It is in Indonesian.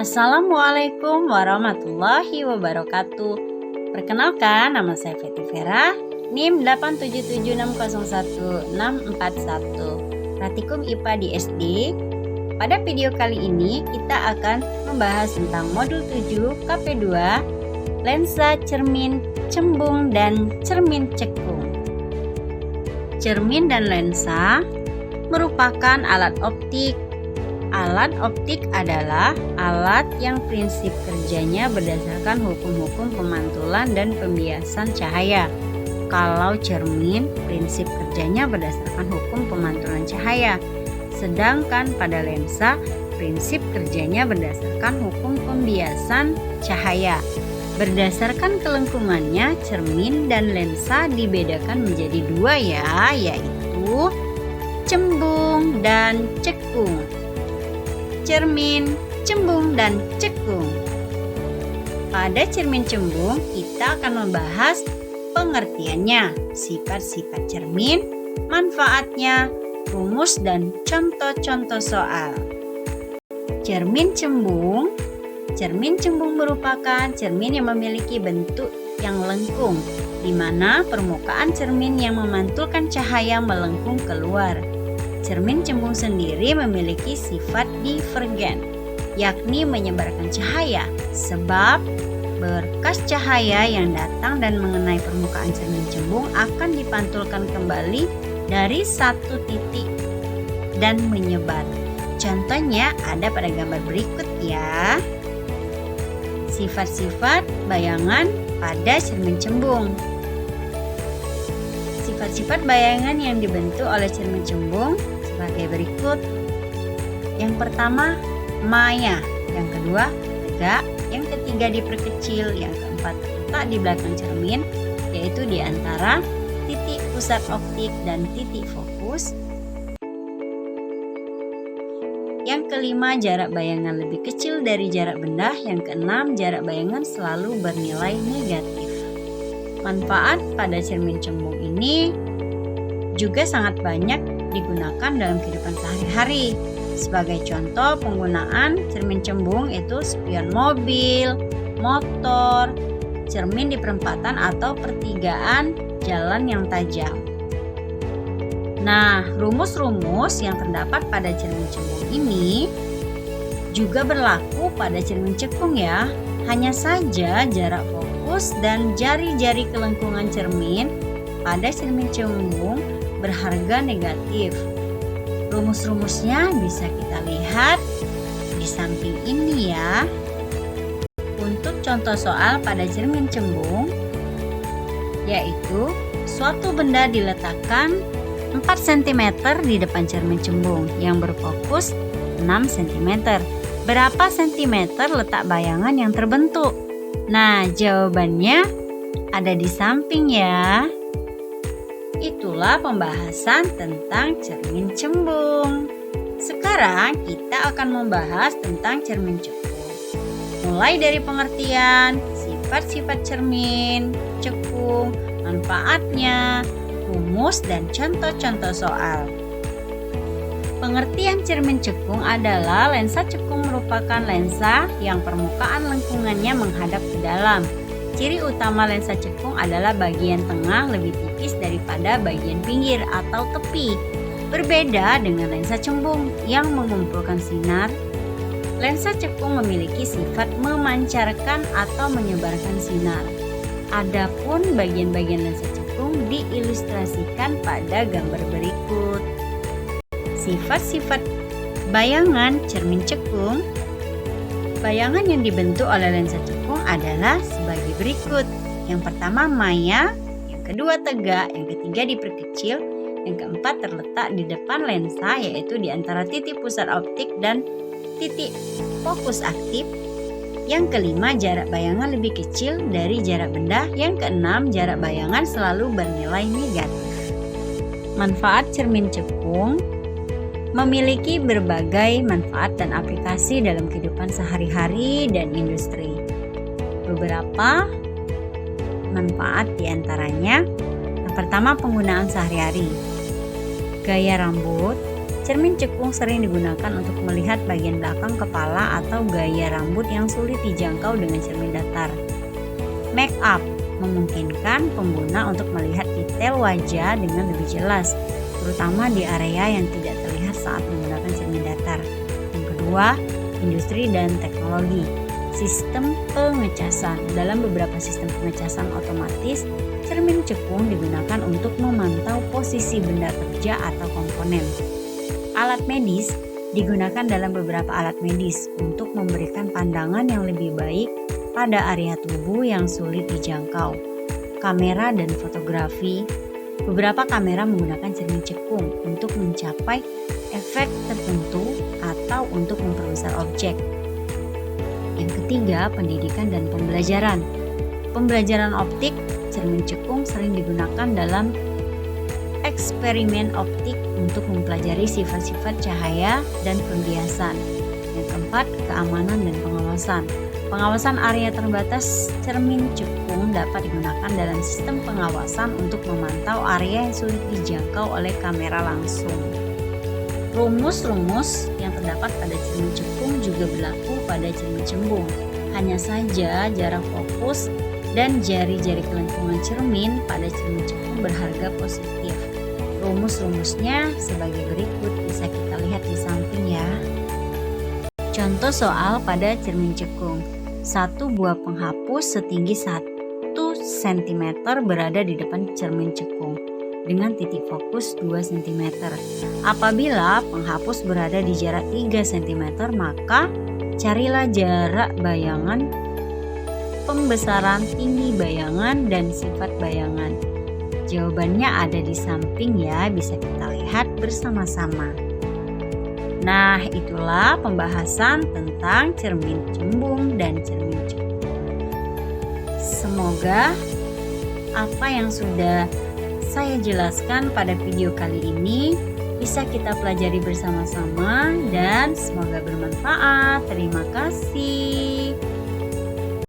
Assalamualaikum warahmatullahi wabarakatuh. Perkenalkan, nama saya Feti Vera, NIM 877601641, Pratikum IPA di SD. Pada video kali ini kita akan membahas tentang modul 7 KP2, lensa, cermin, cembung, dan cermin cekung. Cermin dan lensa merupakan alat optik. Alat optik adalah alat yang prinsip kerjanya berdasarkan hukum-hukum pemantulan dan pembiasan cahaya. Kalau cermin, prinsip kerjanya berdasarkan hukum pemantulan cahaya. Sedangkan pada lensa, prinsip kerjanya berdasarkan hukum pembiasan cahaya. Berdasarkan kelengkungannya, cermin dan lensa dibedakan menjadi dua ya, yaitu cembung dan cekung. Cermin, cembung, dan cekung. Pada cermin cembung, kita akan membahas pengertiannya, sifat-sifat cermin, manfaatnya, rumus, dan contoh-contoh soal. Cermin cembung. Cermin cembung merupakan cermin yang memiliki bentuk yang lengkung, di mana permukaan cermin yang memantulkan cahaya melengkung keluar. Cermin cembung sendiri memiliki sifat divergen, yakni menyebarkan cahaya, sebab berkas cahaya yang datang dan mengenai permukaan cermin cembung akan dipantulkan kembali dari satu titik dan menyebar. Contohnya ada pada gambar berikut ya. Sifat-sifat bayangan pada cermin cembung. Sifat-sifat bayangan yang dibentuk oleh cermin cembung sebagai berikut. Yang pertama, maya. Yang kedua, tegak. Yang ketiga, diperkecil. Yang keempat, letak di belakang cermin, yaitu di antara titik pusat optik dan titik fokus. Yang kelima, jarak bayangan lebih kecil dari jarak benda. Yang keenam, jarak bayangan selalu bernilai negatif. Manfaat pada cermin cembung ini juga sangat banyak digunakan dalam kehidupan sehari-hari. Sebagai contoh penggunaan cermin cembung itu spion mobil, motor, cermin di perempatan atau pertigaan jalan yang tajam. Nah, rumus-rumus yang terdapat pada cermin cembung ini juga berlaku pada cermin cekung ya. Hanya saja jarak fokus dan jari-jari kelengkungan cermin pada cermin cembung berharga negatif. Rumus-rumusnya bisa kita lihat di samping ini ya. Untuk contoh soal pada cermin cembung, yaitu suatu benda diletakkan 4 cm di depan cermin cembung yang berfokus 6 cm. Berapa sentimeter letak bayangan yang terbentuk? Nah, jawabannya ada di samping ya. Itulah pembahasan tentang cermin cembung. Sekarang kita akan membahas tentang cermin cekung. Mulai dari pengertian, sifat-sifat cermin cekung, manfaatnya, rumus, dan contoh-contoh soal. Pengertian cermin cekung adalah lensa cekung merupakan lensa yang permukaan lengkungannya menghadap ke dalam. Ciri utama lensa cekung adalah bagian tengah lebih tipis daripada bagian pinggir atau tepi. Berbeda dengan lensa cembung yang mengumpulkan sinar, lensa cekung memiliki sifat memancarkan atau menyebarkan sinar. Adapun bagian-bagian lensa cekung diilustrasikan pada gambar berikut. Sifat-sifat bayangan cermin cekung. Bayangan yang dibentuk oleh lensa cekung adalah sebagai berikut. Yang pertama, maya. Yang kedua, tegak. Yang ketiga, diperkecil. Yang keempat, terletak di depan lensa, yaitu di antara titik pusat optik dan titik fokus aktif. Yang kelima, jarak bayangan lebih kecil dari jarak benda. Yang keenam, jarak bayangan selalu bernilai negatif. Manfaat cermin cekung memiliki berbagai manfaat dan aplikasi dalam kehidupan sehari-hari dan industri. Beberapa manfaat diantaranya, yang pertama, penggunaan sehari-hari. Gaya rambut, Cermin cekung sering digunakan untuk melihat bagian belakang kepala atau gaya rambut yang sulit dijangkau dengan cermin datar. Make up memungkinkan pengguna untuk melihat detail wajah dengan lebih jelas, terutama di area yang tidak terlihat saat menggunakan cermin datar. Yang kedua, industri dan teknologi. Sistem pengecasan. Dalam beberapa sistem pengecasan otomatis, cermin cekung digunakan untuk memantau posisi benda kerja atau komponen. Alat medis digunakan dalam beberapa alat medis untuk memberikan pandangan yang lebih baik pada area tubuh yang sulit dijangkau. Kamera dan fotografi. Beberapa kamera menggunakan cermin cekung untuk mencapai efek tertentu atau untuk memperbesar objek. Yang ketiga, pendidikan dan pembelajaran. Pembelajaran optik, cermin cekung sering digunakan dalam eksperimen optik untuk mempelajari sifat-sifat cahaya dan pembiasan. Yang keempat, keamanan dan pengawasan. Pengawasan area terbatas, cermin cekung dapat digunakan dalam sistem pengawasan untuk memantau area yang sulit dijangkau oleh kamera langsung. Rumus-rumus yang terdapat pada cermin cekung juga berlaku pada cermin cembung. Hanya saja jarak fokus dan jari-jari kelengkungan cermin pada cermin cekung berharga positif. Rumus-rumusnya sebagai berikut, bisa kita lihat di samping ya. Contoh soal pada cermin cekung. Satu buah penghapus setinggi 1 cm berada di depan cermin cekung dengan titik fokus 2 cm. Apabila penghapus berada di jarak 3 cm, maka carilah jarak bayangan, pembesaran tinggi bayangan, dan sifat bayangan. Jawabannya ada di samping ya, bisa kita lihat bersama-sama. Nah, itulah pembahasan tentang cermin cembung dan cermin cekung. Semoga apa yang sudah saya jelaskan pada video kali ini bisa kita pelajari bersama-sama dan semoga bermanfaat. Terima kasih.